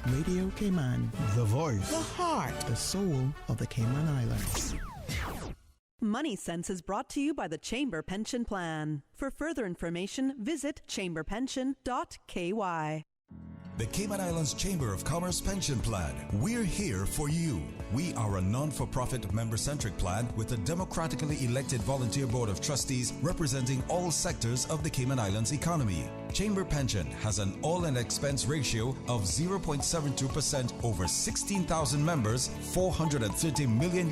Radio Cayman, the voice, the heart, the soul of the Cayman Islands. Money Sense is brought to you by the Chamber Pension Plan. For further information, visit chamberpension.ky. The Cayman Islands Chamber of Commerce Pension Plan. We're here for you. We are a non-for-profit member-centric plan with a democratically elected volunteer board of trustees representing all sectors of the Cayman Islands economy. Chamber Pension has an all-in expense ratio of 0.72% over 16,000 members, $430 million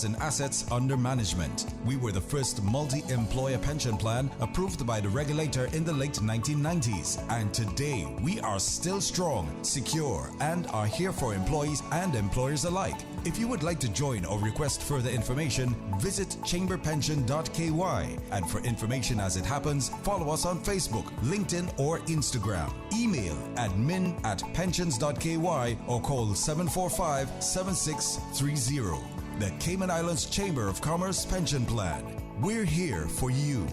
in assets under management. We were the first multi-employer pension plan approved by the regulator in the late 1990s. And today, we are still strong, secure, and are here for employees and employers alike. If you would like to join or request further information, visit chamberpension.ky. And for information as it happens, follow us on Facebook, LinkedIn, or Instagram. Email admin@pensions.ky or call 745-7630. The Cayman Islands Chamber of Commerce Pension Plan. We're here for you.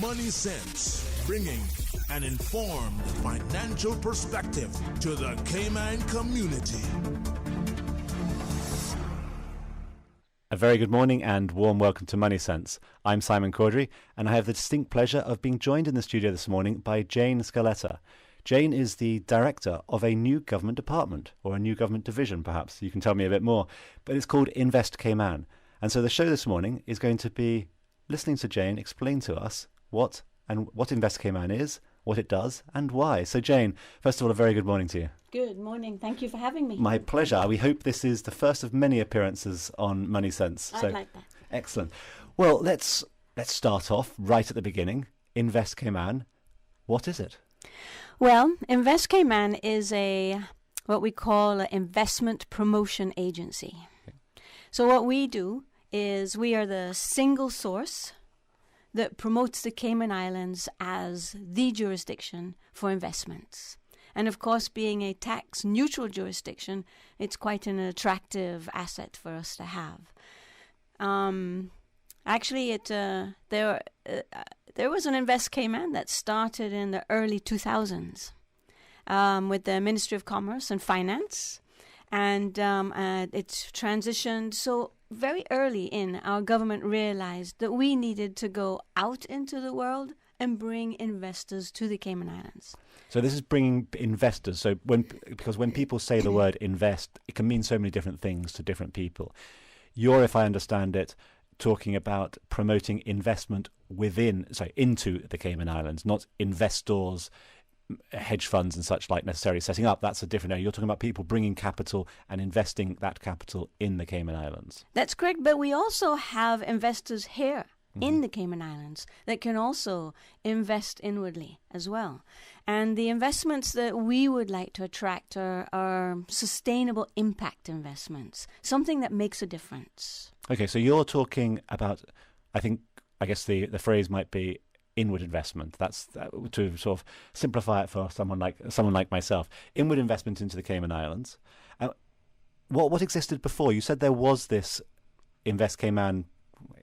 Money Sense, bringing an informed financial perspective to the Cayman community. A very good morning and warm welcome to Money Sense. I'm Simon Caudry, and I have the distinct pleasure of being joined in the studio this morning by Jane Scaletta. Jane is the director of a new government department, or a new government division perhaps. You can tell me a bit more. But it's called Invest Cayman. And so the show this morning is going to be listening to Jane explain to us what Invest Cayman is, what it does, and why. So Jane, first of all, a very good morning to you. Good morning. Thank you for having me. My pleasure. We hope this is the first of many appearances on Money Sense. I'd like that. Excellent. Well, let's start off right at the beginning. Invest Cayman, what is it? Well, Invest Cayman is what we call an investment promotion agency. Okay. So what we do is we are the single source that promotes the Cayman Islands as the jurisdiction for investments. And of course, being a tax-neutral jurisdiction, it's quite an attractive asset for us to have. Actually, there was an Invest Cayman that started in the early 2000s with the Ministry of Commerce and Finance, and it's transitioned. So very early in, our government realized that we needed to go out into the world and bring investors to the Cayman Islands. So this is bringing investors. So because when people say the word invest, it can mean so many different things to different people. You're, if I understand it, talking about promoting investment into the Cayman Islands, not investors, hedge funds and such like necessarily setting up. That's a different area. You're talking about people bringing capital and investing that capital in the Cayman Islands. That's correct, but we also have investors here in the Cayman Islands that can also invest inwardly as well. And the investments that we would like to attract are sustainable impact investments, something that makes a difference. Okay, so you're talking about, I guess the phrase might be inward investment. That's to sort of simplify it for someone like myself. Inward investment into the Cayman Islands. What existed before? You said there was this Invest Cayman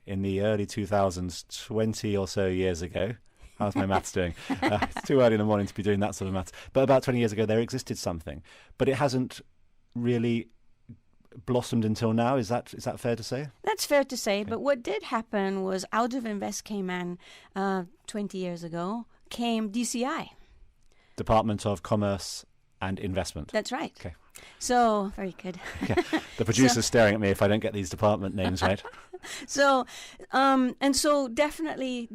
in the early 2000s, 20 or so years ago. How's my maths doing? It's too early in the morning to be doing that sort of maths. But about 20 years ago, there existed something, but it hasn't really blossomed until now. Is that fair to say? That's fair to say. Okay. But what did happen was out of Invest Cayman 20 years ago came DCI. Department of Commerce and Investment. That's right. Okay. So, very good. Okay. The producer's staring at me if I don't get these department names right. So definitely,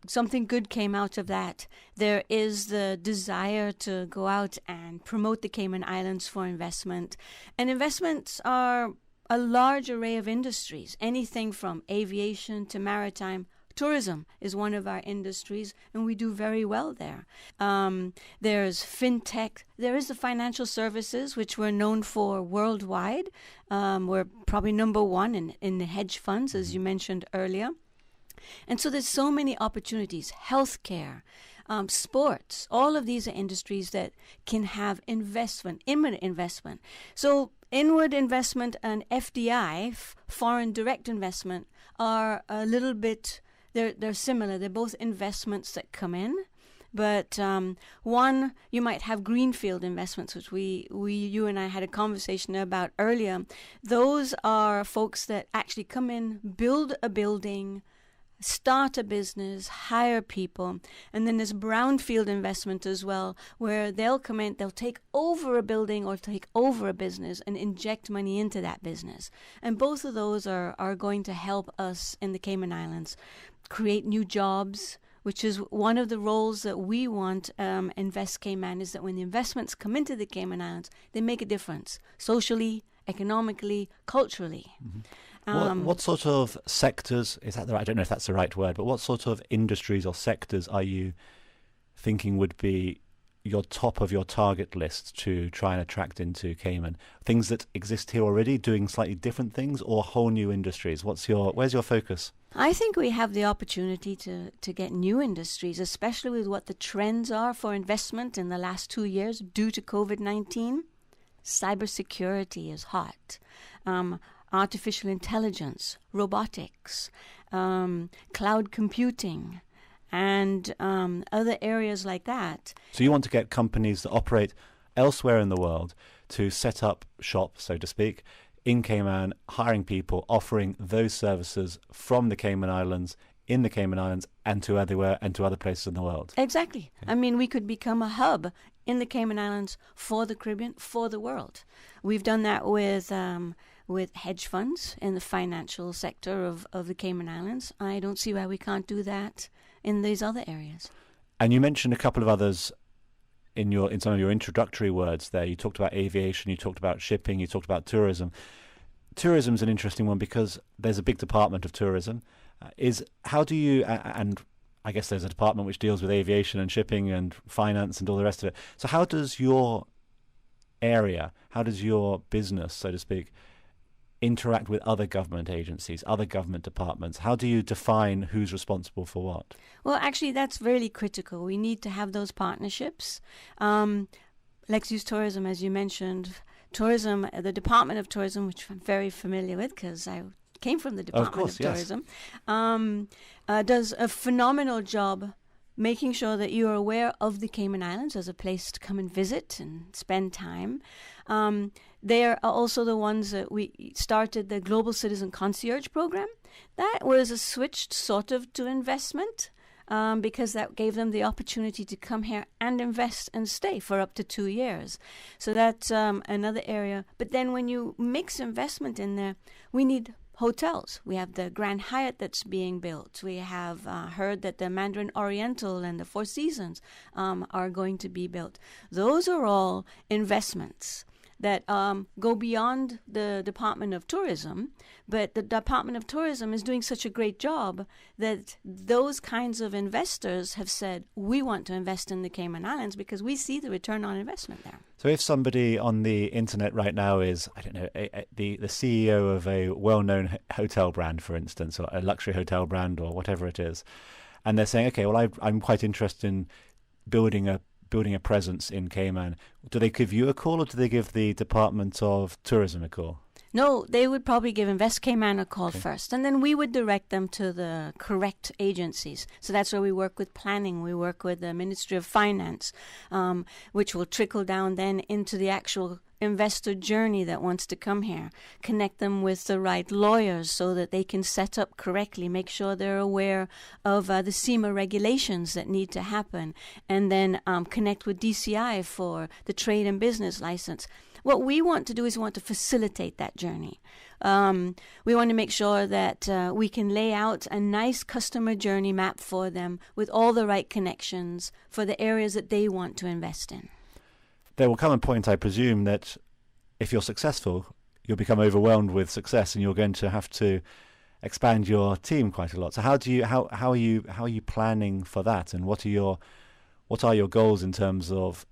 something good came out of that. There is the desire to go out and promote the Cayman Islands for investment. And investments are a large array of industries, anything from aviation to maritime. Tourism is one of our industries, and we do very well there. There's fintech. There is the financial services, which we're known for worldwide. We're probably number one in the hedge funds, as you mentioned earlier. And so there's so many opportunities. Healthcare, sports, all of these are industries that can have investment, imminent investment. So inward investment and FDI, foreign direct investment, are a little bit, they're similar. They're both investments that come in. But one, you might have greenfield investments, which you and I had a conversation about earlier. Those are folks that actually come in, build a building, start a business, hire people. And then there's brownfield investment as well, where they'll come in, they'll take over a building or take over a business and inject money into that business. And both of those are going to help us in the Cayman Islands create new jobs, which is one of the roles that we want Invest Cayman, is that when the investments come into the Cayman Islands, they make a difference socially, economically, culturally. Mm-hmm. What sort of sectors, is that I don't know if that's the right word, but what sort of industries or sectors are you thinking would be your top of your target list to try and attract into Cayman? Things that exist here already, doing slightly different things, or whole new industries? Where's your focus? I think we have the opportunity to get new industries, especially with what the trends are for investment in the last 2 years due to COVID-19. Cybersecurity is hot. Artificial intelligence, robotics, cloud computing, and other areas like that. So you want to get companies that operate elsewhere in the world to set up shop, so to speak, in Cayman, hiring people, offering those services from the Cayman Islands, in the Cayman Islands, and to other places in the world. Exactly. Okay. I mean, we could become a hub in the Cayman Islands for the Caribbean, for the world. We've done that with hedge funds in the financial sector of the Cayman Islands. I don't see why we can't do that in these other areas. And you mentioned a couple of others in some of your introductory words there. You talked about aviation, you talked about shipping, you talked about tourism. Tourism's an interesting one because there's a big department of tourism. How do you, and I guess there's a department which deals with aviation and shipping and finance and all the rest of it. So how does your business, so to speak, interact with other government agencies, other government departments? How do you define who's responsible for what? Well, actually, that's really critical. We need to have those partnerships. Let's use tourism, as you mentioned. Tourism, the Department of Tourism, which I'm very familiar with because I came from the Department of Tourism, does a phenomenal job making sure that you are aware of the Cayman Islands as a place to come and visit and spend time. They are also the ones that we started the Global Citizen Concierge Program. That was a switch sort of to investment because that gave them the opportunity to come here and invest and stay for up to 2 years. So that's another area. But then when you mix investment in there, we need hotels. We have the Grand Hyatt that's being built. We have heard that the Mandarin Oriental and the Four Seasons are going to be built. Those are all investments that go beyond the Department of Tourism, but the Department of Tourism is doing such a great job that those kinds of investors have said, we want to invest in the Cayman Islands because we see the return on investment there. So if somebody on the internet right now is, I don't know, the CEO of a well-known hotel brand, for instance, or a luxury hotel brand or whatever it is, and they're saying, okay, well, I'm quite interested in building a presence in Cayman, do they give you a call or do they give the Department of Tourism a call? No, they would probably give Invest Cayman a call first, and then we would direct them to the correct agencies. So that's where we work with planning. We work with the Ministry of Finance, which will trickle down then into the actual investor journey that wants to come here. Connect them with the right lawyers so that they can set up correctly, make sure they're aware of the SEMA regulations that need to happen, and then connect with DCI for the trade and business license. What we want to do is we want to facilitate that journey. We want to make sure that we can lay out a nice customer journey map for them with all the right connections for the areas that they want to invest in. There will come a point, I presume, that if you're successful, you'll become overwhelmed with success and you're going to have to expand your team quite a lot. So how are you planning for that, and what are your goals in terms of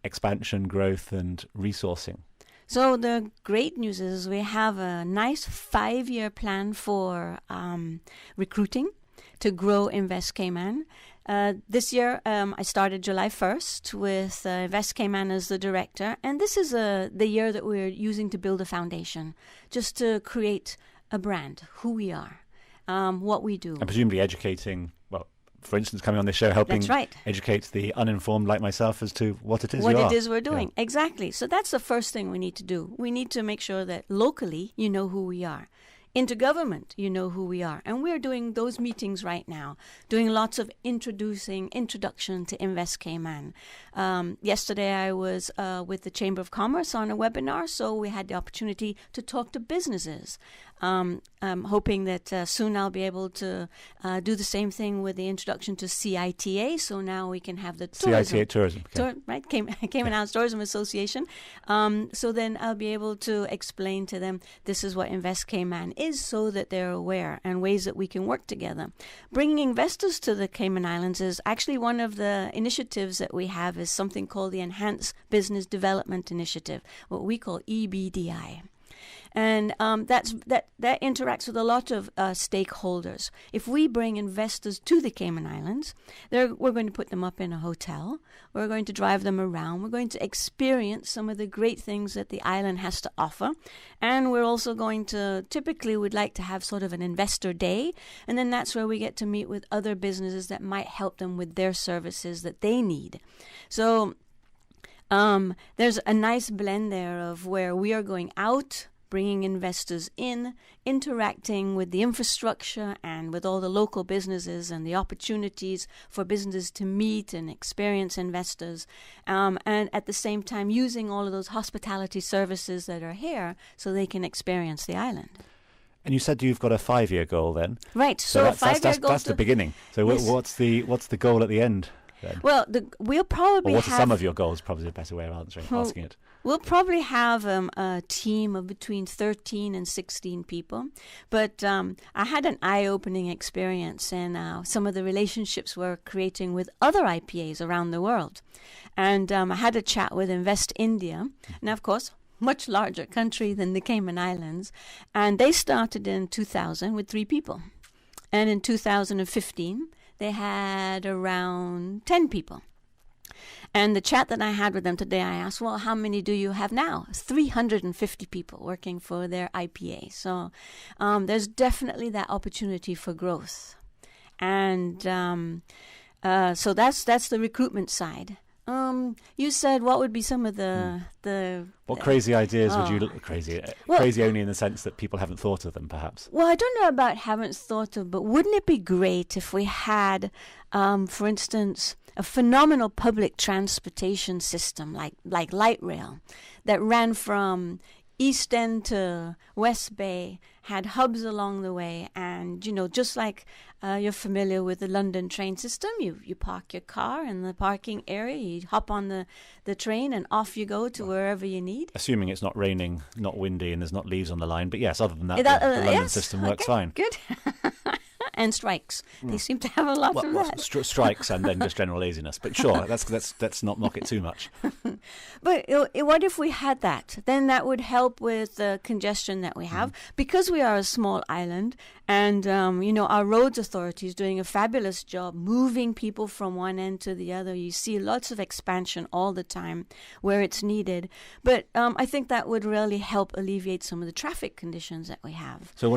expansion, growth, and resourcing? So the great news is we have a nice 5-year plan for recruiting to grow Invest Cayman. This year, I started July 1st with Invest Cayman as the director. And this is the year that we're using to build a foundation, just to create a brand, who we are, what we do. And presumably educating, well, for instance, coming on this show, helping That's right. educate the uninformed like myself as to what it is what you are. it is we're doing. Yeah. Exactly. So that's the first thing we need to do. We need to make sure that locally you know who we are. Into government, you know who we are. And we're doing those meetings right now, doing lots of introduction to Invest Cayman. Yesterday I was with the Chamber of Commerce on a webinar, so we had the opportunity to talk to businesses. I'm hoping that soon I'll be able to do the same thing with the introduction to CITA, so now we can have the tourism. CITA tourism. Okay. Right, Cayman Islands Tourism Association. So then I'll be able to explain to them this is what Invest Cayman is, so that they're aware, and ways that we can work together. Bringing investors to the Cayman Islands is actually one of the initiatives that we have, is something called the Enhanced Business Development Initiative, what we call EBDI. And that interacts with a lot of stakeholders. If we bring investors to the Cayman Islands, we're going to put them up in a hotel. We're going to drive them around. We're going to experience some of the great things that the island has to offer. And we're also going to, typically would like to have sort of an investor day. And then that's where we get to meet with other businesses that might help them with their services that they need. So there's a nice blend there of where we are going out, bringing investors in, interacting with the infrastructure and with all the local businesses, and the opportunities for businesses to meet and experience investors, and at the same time using all of those hospitality services that are here so they can experience the island. And you said you've got a 5-year goal then? Right, so a 5-year goal. That's the beginning. So Yes. what's the goal at the end then? Well, we'll probably Or what are have... some of your goals? Probably a better way of asking it. We'll probably have a team of between 13 and 16 people. But I had an eye-opening experience in some of the relationships we're creating with other IPAs around the world. And I had a chat with Invest India. And of course, much larger country than the Cayman Islands. And they started in 2000 with 3 people. And in 2015, they had around 10 people. And the chat that I had with them today, I asked, well, how many do you have now? 350 people working for their IPA. So there's definitely that opportunity for growth. And so that's the recruitment side. You said what would be some of the What crazy ideas would you look crazy? Crazy only in the sense that people haven't thought of them, perhaps. Well, I don't know about haven't thought of, but wouldn't it be great if we had, for instance, a phenomenal public transportation system like light rail that ran from East End to West Bay, had hubs along the way, and just like you're familiar with the London train system, you park your car in the parking area, you hop on the train, and off you go to wherever you need. Assuming it's not raining, not windy, and there's not leaves on the line, but yes, other than that, the London yes, system works okay, fine. Good. And strikes. They seem to have a lot of that. Strikes and then just general laziness. But sure, let's not knock it too much. But what if we had that? Then that would help with the congestion that we have. Because we are a small island, and our roads authority is doing a fabulous job moving people from one end to the other. You see lots of expansion all the time where it's needed. But I think that would really help alleviate some of the traffic conditions that we have. So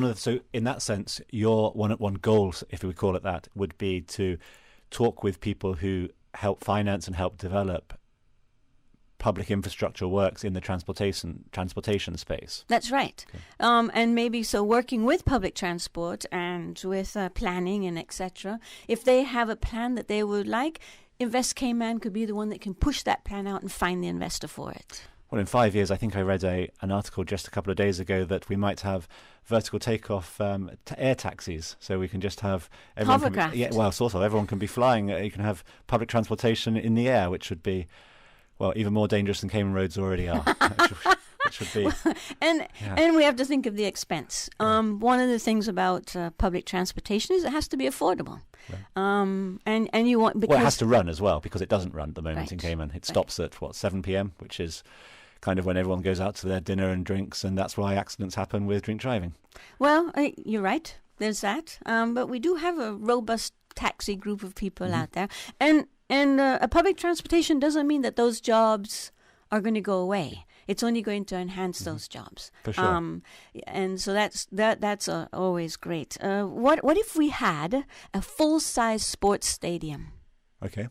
in that sense, your one goal, if we call it that, would be to talk with people who help finance and help develop public infrastructure works in the transportation space. That's right. Okay. And maybe so working with public transport and with planning and etc. If they have a plan that they would like, Invest Cayman could be the one that can push that plan out and find the investor for it. Well, in 5 years, I think I read an article just a couple of days ago that we might have vertical takeoff air taxis, so we can just have hovercraft. Sort of. Everyone can be flying. You can have public transportation in the air, which would be, well, even more dangerous than Cayman roads already are. Which would be, and we have to think of the expense. One of the things about public transportation is it has to be affordable. Right. And you want because it has to run as well, because it doesn't run at the moment in Cayman. It stops at 7 p.m., which is kind of when everyone goes out to their dinner and drinks, and that's why accidents happen with drink driving. Well, you're right. There's that. But we do have a robust taxi group of people out there. And a public transportation doesn't mean that those jobs are going to go away. It's only going to enhance those jobs. For sure. And so that's always great. What if we had a full-size sports stadium? Okay.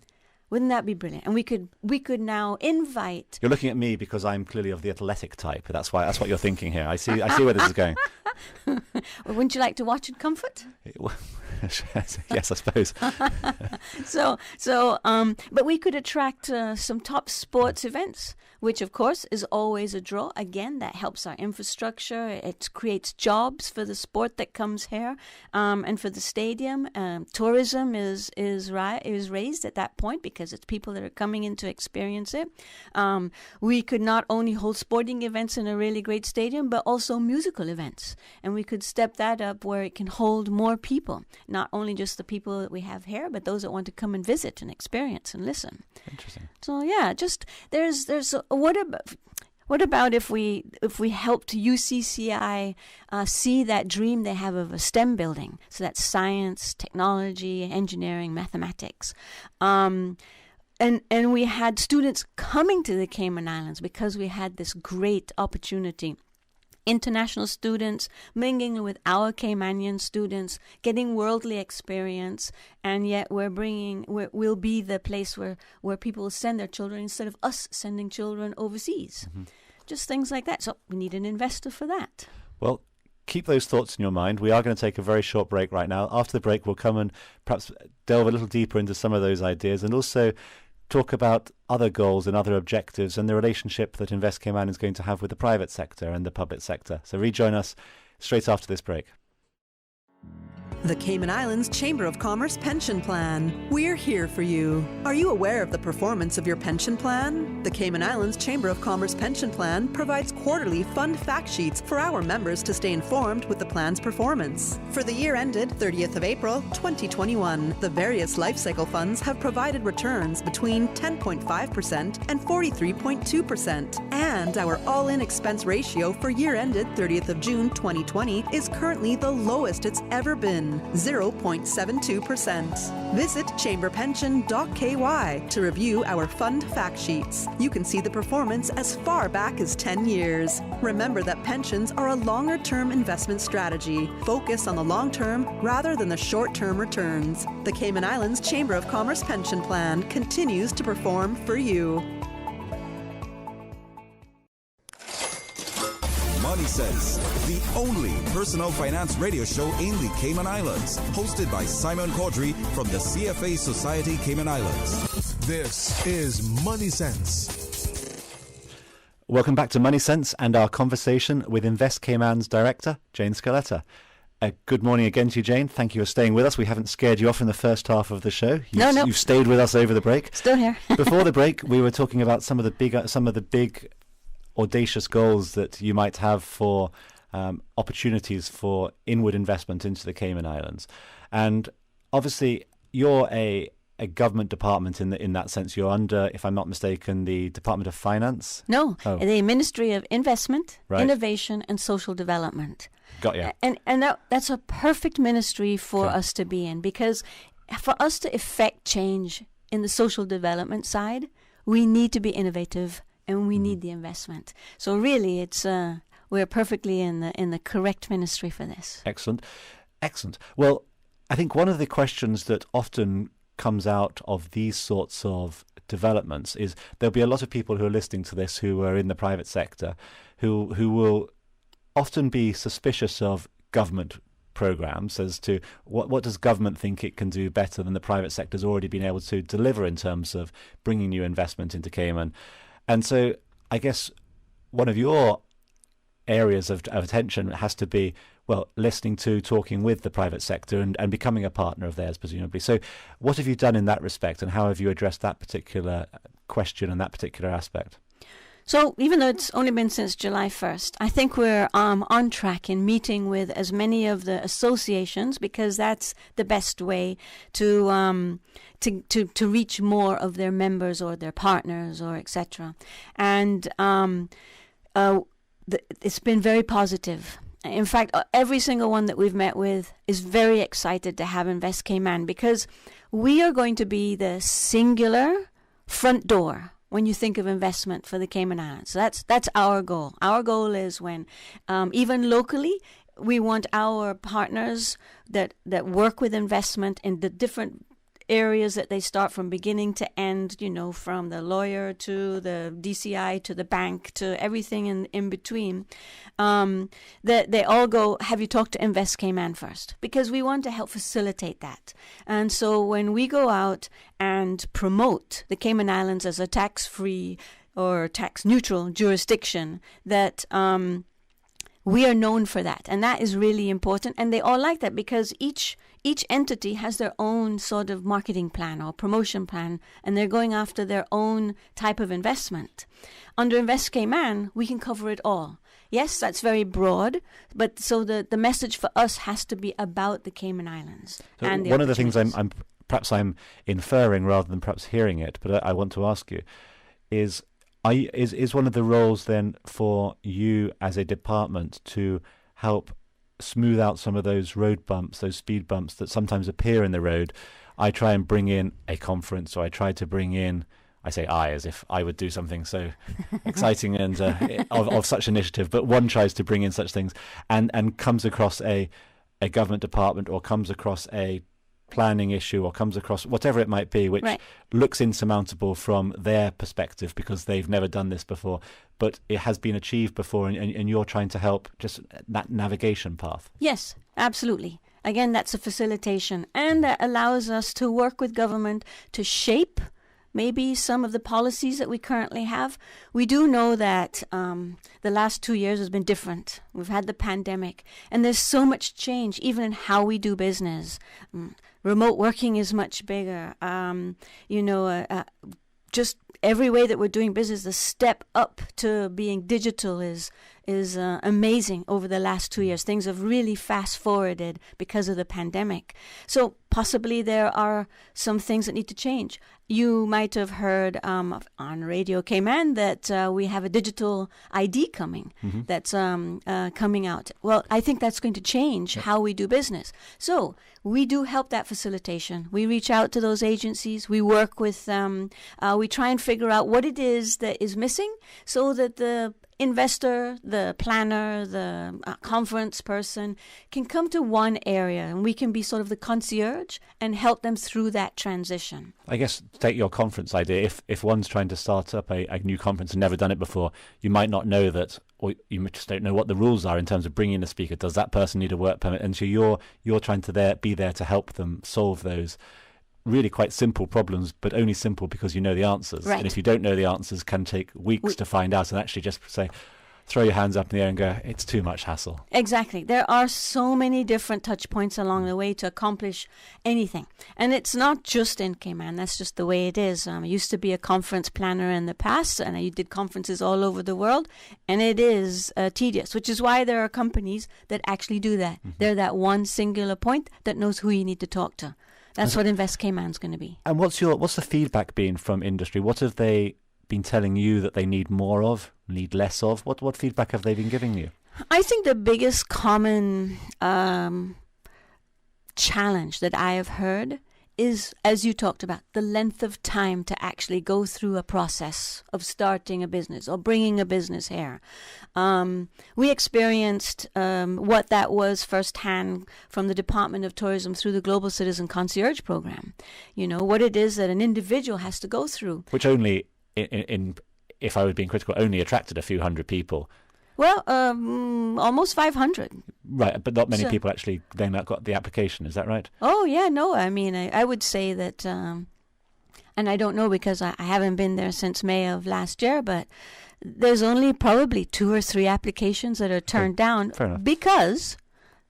Wouldn't that be brilliant? And we could now invite. You're looking at me because I'm clearly of the athletic type. That's what you're thinking here. I see where this is going. Well, wouldn't you like to watch in comfort? Yes, I suppose. But we could attract some top sports events, which of course is always a draw. Again, that helps our infrastructure. It creates jobs for the sport that comes here, and for the stadium. Tourism is raised at that point because it's people that are coming in to experience it. We could not only hold sporting events in a really great stadium, but also musical events, and we could step that up where it can hold more people. Not only just the people that we have here, but those that want to come and visit and experience and listen. Interesting. So yeah, just what about if we helped UCCI see that dream they have of a STEM building? So that's science, technology, engineering, mathematics. And we had students coming to the Cayman Islands because we had this great opportunity. International students mingling with our Caymanian students, getting worldly experience, and yet we'll be the place where people will send their children instead of us sending children overseas. Just things like that. So we need an investor for that. Well, keep those thoughts in your mind. We are going to take a very short break right now. After the break, we'll come and perhaps delve a little deeper into some of those ideas, and also talk about other goals and other objectives and the relationship that Invest Cayman is going to have with the private sector and the public sector. So rejoin us straight after this break. The Cayman Islands Chamber of Commerce Pension Plan. We're here for you. Are you aware of the performance of your pension plan? The Cayman Islands Chamber of Commerce Pension Plan provides quarterly fund fact sheets for our members to stay informed with the plan's performance. For the year ended 30th of April, 2021, the various life cycle funds have provided returns between 10.5% and 43.2%. And our all-in expense ratio for year ended 30th of June, 2020 is currently the lowest it's ever been. 0.72%. Visit chamberpension.ky to review our fund fact sheets. You can see the performance as far back as 10 years. Remember that pensions are a longer-term investment strategy. Focus on the long term rather than the short-term returns. The Cayman Islands Chamber of Commerce Pension Plan continues to perform for you. Money Sense, the only personal finance radio show in the Cayman Islands, hosted by Simon Caudry from the CFA Society Cayman Islands. This is Money Sense. Welcome back to Money Sense and our conversation with Invest Cayman's director, Jane Scaletta. Good morning again to you, Jane. Thank you for staying with us. We haven't scared you off in the first half of the show. No. You've stayed with us over the break. Still here. Before the break, we were talking about some of the big audacious goals that you might have for opportunities for inward investment into the Cayman Islands. And obviously, you're a government department in that sense. You're under, if I'm not mistaken, the Department of Finance? No, the Ministry of Investment, Right. Innovation and Social Development. Got you. And that's a perfect ministry for us to be in, because for us to effect change in the social development side, we need to be innovative and we need the investment. So really, it's we're perfectly in the correct ministry for this. Excellent. Well, I think one of the questions that often comes out of these sorts of developments is there'll be a lot of people who are listening to this who are in the private sector who will often be suspicious of government programs as to what does government think it can do better than the private sector's already been able to deliver in terms of bringing new investment into Cayman. And so I guess one of your areas of attention has to be, well, listening to, talking with the private sector and becoming a partner of theirs, presumably. So what have you done in that respect, and how have you addressed that particular question and that particular aspect? So even though it's only been since July 1st, I think we're on track in meeting with as many of the associations, because that's the best way to reach more of their members or their partners or etc. And it's been very positive. In fact, every single one that we've met with is very excited to have Invest Cayman, because we are going to be the singular front door when you think of investment for the Cayman Islands. So that's our goal. Our goal is when, even locally, we want our partners that work with investment in the different areas that they start from beginning to end, from the lawyer to the DCI to the bank to everything in between, that they all go, have you talked to Invest Cayman first? Because we want to help facilitate that. And so when we go out and promote the Cayman Islands as a tax-free or tax-neutral jurisdiction, that we are known for that. And that is really important. And they all like that, because each entity has their own sort of marketing plan or promotion plan, and they're going after their own type of investment. Under Invest Cayman, we can cover it all. Yes, that's very broad, but so the message for us has to be about the Cayman Islands. So and one of the things I'm inferring rather than perhaps hearing it, but I want to ask you, is one of the roles then for you as a department to help smooth out some of those road bumps, those speed bumps that sometimes appear in the road? I try and bring in a conference, or I try to bring in, I say I as if I would do something so exciting and of such initiative, but one tries to bring in such things and comes across a government department, or comes across a planning issue, or comes across whatever it might be, which looks insurmountable from their perspective because they've never done this before, but it has been achieved before, and you're trying to help just that navigation path. Yes, absolutely. Again, that's a facilitation, and that allows us to work with government to shape maybe some of the policies that we currently have. We do know that the last 2 years has been different. We've had the pandemic, and there's so much change even in how we do business. Remote working is much bigger. Just every way that we're doing business, the step up to being digital is amazing over the last 2 years. Things have really fast forwarded because of the pandemic. So possibly there are some things that need to change. You might have heard on Radio Cayman that we have a digital ID coming, that's coming out. Well, I think that's going to change how we do business. So we do help that facilitation. We reach out to those agencies. We work with them. We try and figure out what it is that is missing, so that the investor, the planner, the conference person can come to one area, and we can be sort of the concierge and help them through that transition. I guess, take your conference idea. If one's trying to start up a new conference and never done it before, you might not know that, or you just don't know what the rules are in terms of bringing in a speaker. Does that person need a work permit? And so you're trying to be there to help them solve those really quite simple problems, but only simple because you know the answers. Right. And if you don't know the answers, can take weeks to find out, and actually just say, throw your hands up in the air and go, it's too much hassle. Exactly. There are so many different touch points along the way to accomplish anything. And it's not just in Cayman. That's just the way it is. I used to be a conference planner in the past, and I did conferences all over the world, and it is tedious, which is why there are companies that actually do that. They're that one singular point that knows who you need to talk to. That's what Invest Cayman's going to be. And what's the feedback been from industry? What have they been telling you that they need more of, need less of? What feedback have they been giving you? I think the biggest common challenge that I have heard is, as you talked about, the length of time to actually go through a process of starting a business or bringing a business here. We experienced what that was firsthand from the Department of Tourism through the Global Citizen Concierge Program. You know, what it is that an individual has to go through. Which only, if I was being critical, only attracted a few hundred people. Well, almost 500. Right, but not many people actually then got the application. Is that right? Oh, yeah, no. I mean, I would say that, and I don't know because I haven't been there since May of last year, but there's only probably 2 or 3 applications that are turned down fair enough. because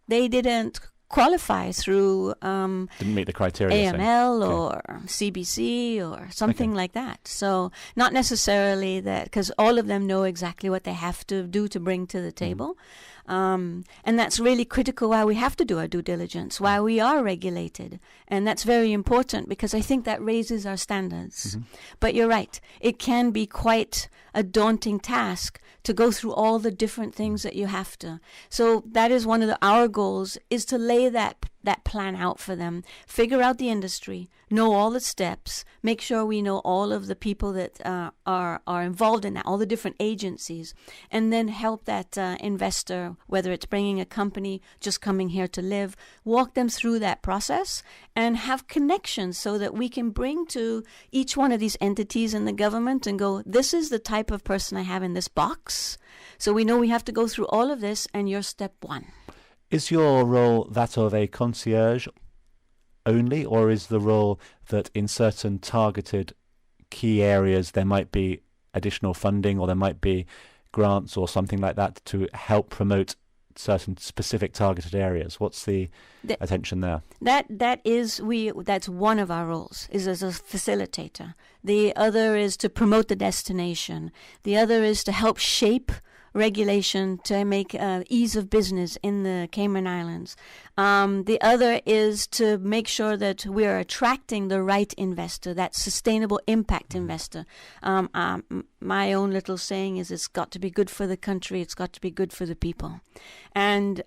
they didn't qualify through didn't meet the criteria. AML or CBC or something like that. So not necessarily that, because all of them know exactly what they have to do to bring to the table. And that's really critical why we have to do our due diligence, why we are regulated. And that's very important because I think that raises our standards. But you're right, it can be quite a daunting task to go through all the different things that you have to. So that is one of our goals, is to lay that plan out for them, figure out the industry, know all the steps, make sure we know all of the people that are involved in that, all the different agencies, and then help that investor, whether it's bringing a company, just coming here to live, walk them through that process and have connections so that we can bring to each one of these entities in the government and go, this is the type of person I have in this box. So we know we have to go through all of this, and you're step one. Is your role that of a concierge only, or is the role that in certain targeted key areas there might be additional funding or there might be grants or something like that to help promote certain specific targeted areas? What's the attention there? That's one of our roles, is as a facilitator. The other is to promote the destination. The other is to help shape regulation to make ease of business in the Cayman Islands. The other is to make sure that we are attracting the right investor, that sustainable impact investor. My own little saying is, it's got to be good for the country, it's got to be good for the people. And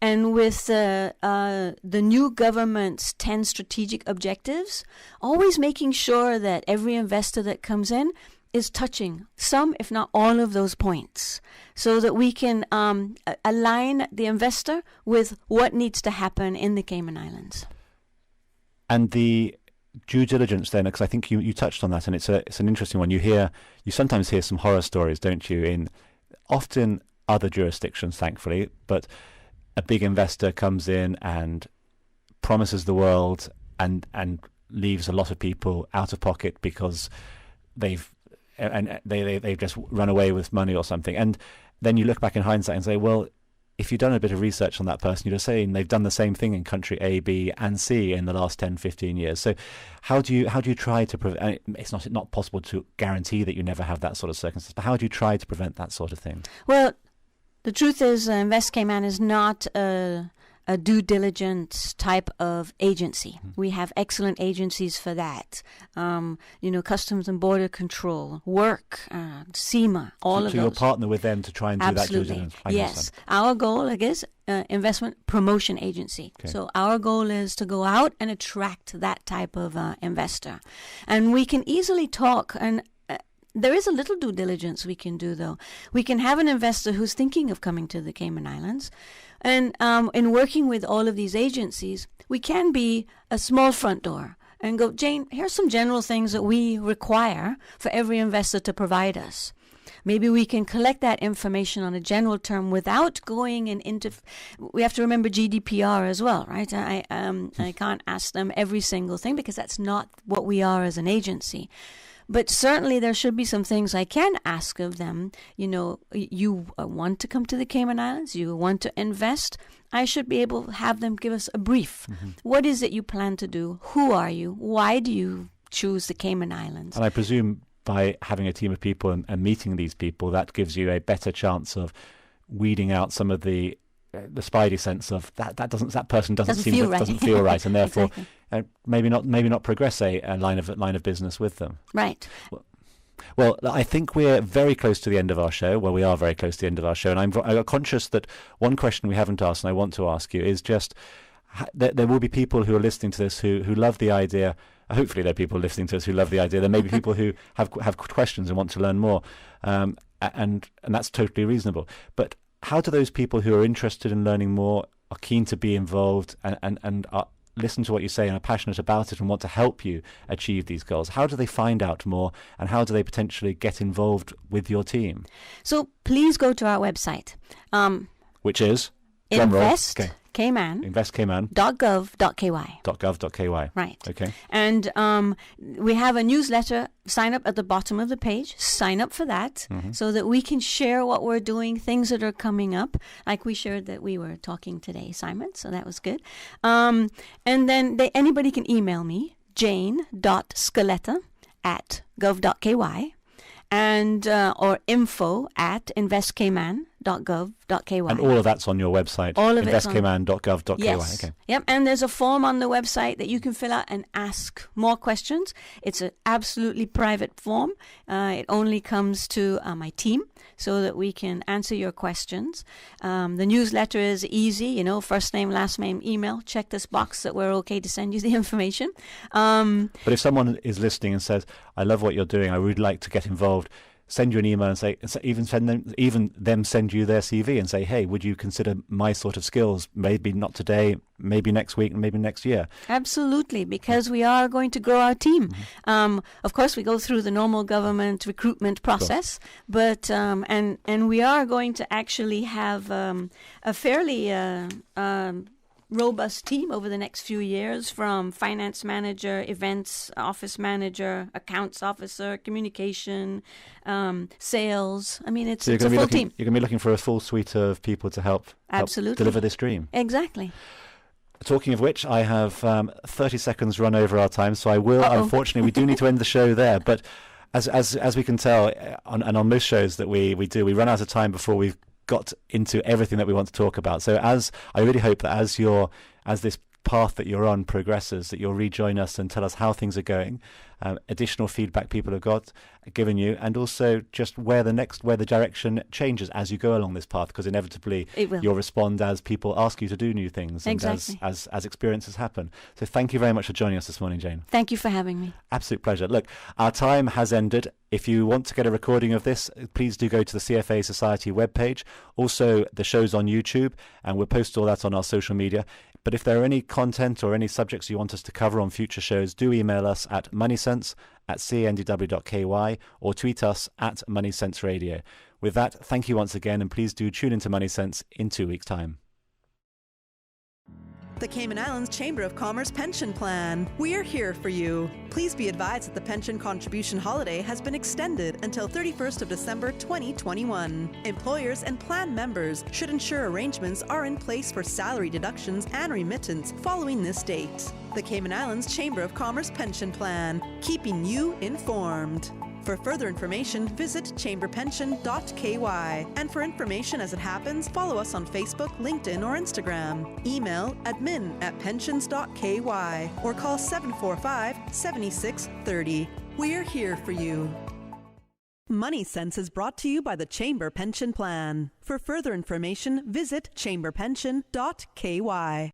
with the new government's 10 strategic objectives, always making sure that every investor that comes in is touching some, if not all, of those points, so that we can align the investor with what needs to happen in the Cayman Islands. And the due diligence then, because I think you touched on that, and it's an interesting one. You sometimes hear some horror stories, don't you, in often other jurisdictions, thankfully, but a big investor comes in and promises the world and leaves a lot of people out of pocket because they've just run away with money or something. And then you look back in hindsight and say, well, if you've done a bit of research on that person, you're saying they've done the same thing in country A, B, and C in the last 10, 15 years. So how do you try to prevent? It's not possible to guarantee that you never have that sort of circumstance, but how do you try to prevent that sort of thing? Well, the truth is, Invest Cayman is not a due diligence type of agency. We have excellent agencies for that. Customs and Border Control, work, SEMA, all of those. So you'll partner with them to try and do that due diligence? Yes. Our goal, I guess, investment promotion agency. Okay. So our goal is to go out and attract that type of investor. And we can easily talk, and there is a little due diligence we can do, though. We can have an investor who's thinking of coming to the Cayman Islands. And in working with all of these agencies, we can be a small front door and go, Jane, here's some general things that we require for every investor to provide us. Maybe we can collect that information on a general term without going into. We have to remember GDPR as well, right? I can't ask them every single thing because that's not what we are as an agency. But certainly there should be some things I can ask of them. You want to come to the Cayman Islands, you want to invest, I should be able to have them give us a brief. What is it you plan to do? Who are you? Why do you choose the Cayman Islands? And I presume by having a team of people and meeting these people, that gives you a better chance of weeding out some of the spidey sense of that person doesn't feel right, and therefore exactly. maybe not progress a line of business with them. Right. Well, I think we're very close to the end of our show. Well, we are very close to the end of our show, and I'm conscious that one question we haven't asked, and I want to ask you, is just there will be people who are listening to this who love the idea. Hopefully, there are people listening to us who love the idea. There may be people who have questions and want to learn more, and that's totally reasonable. But how do those people who are interested in learning more, are keen to be involved and listen to what you say and are passionate about it and want to help you achieve these goals, how do they find out more and how do they potentially get involved with your team? So please go to our website. Which is? Invest Cayman. InvestCayman. .gov.ky. .gov.ky. Right. Okay. And we have a newsletter. Sign up at the bottom of the page. Sign up for that so that we can share what we're doing, things that are coming up. Like we shared that we were talking today, Simon, so that was good. And then anybody can email me, jane.scaletta@gov.ky and or info@investcayman.gov.ky. And all of that's on your website. All of it's investcayman.gov.ky. Yes. Okay. Yep. And there's a form on the website that you can fill out and ask more questions. It's an absolutely private form. It only comes to my team so that we can answer your questions. The newsletter is easy, first name, last name, email. Check this box that we're okay to send you the information. But if someone is listening and says, I love what you're doing, I would like to get involved, send you an email and say, even them send you their CV and say, hey, would you consider my sort of skills? Maybe not today, maybe next week, maybe next year. Absolutely, because we are going to grow our team. Of course, we go through the normal government recruitment process, but and we are going to actually have a fairly robust team over the next few years, from finance manager, events office manager, accounts officer, communication, sales. I mean, it's a full team. You're going to be looking for a full suite of people to help deliver this dream. Exactly. Talking of which, I have 30 seconds run over our time, so I will. Unfortunately, we do need to end the show there. But as we can tell, on most shows that we do, we run out of time before we've got into everything that we want to talk about. So I really hope that as this path that you're on progresses, that you'll rejoin us and tell us how things are going, additional feedback people have given you, and also just where the direction changes as you go along this path, because inevitably you'll respond as people ask you to do new things and as experiences happen. So thank you very much for joining us this morning, Jane. Thank you for having me. Absolute pleasure. Look, our time has ended. If you want to get a recording of this, please do go to the CFA Society webpage. Also, the show's on YouTube, and we'll post all that on our social media. But if there are any content or any subjects you want us to cover on future shows, do email us at moneysense@cndw.ky or tweet us at moneysenseradio. With that, thank you once again, and please do tune into Money Sense in 2 weeks' time. The Cayman Islands Chamber of Commerce Pension Plan. We're here for you. Please be advised that the pension contribution holiday has been extended until 31st of December 2021. Employers and plan members should ensure arrangements are in place for salary deductions and remittance following this date. The Cayman Islands Chamber of Commerce Pension Plan, keeping you informed. For further information, visit chamberpension.ky. And for information as it happens, follow us on Facebook, LinkedIn, or Instagram. Email admin@pensions.ky or call 745-7630. We're here for you. Money Sense is brought to you by the Chamber Pension Plan. For further information, visit chamberpension.ky.